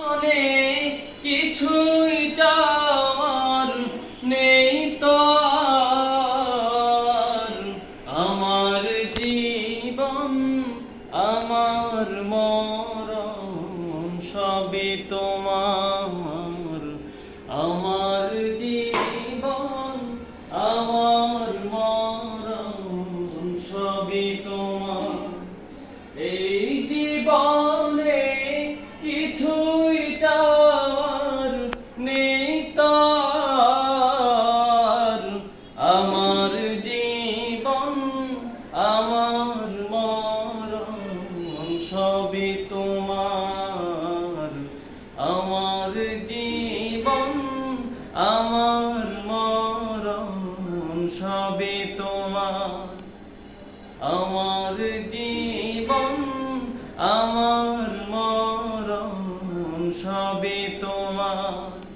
অনেক কিছুই চাওয়ার নেই তো আর। আমার জীবন আমার মরণ সবই তোমার। আমার জীবন আমার মরণ সবই তোমার। এই জীবনে কিছুই চাওয়ার নেই তো আর। আমার জীবন আমার মরণ সবই তোমার। আমার জীবন আমার মরণ সবই তোমার। আমার জীবন আমার মরণ সবই তোমার।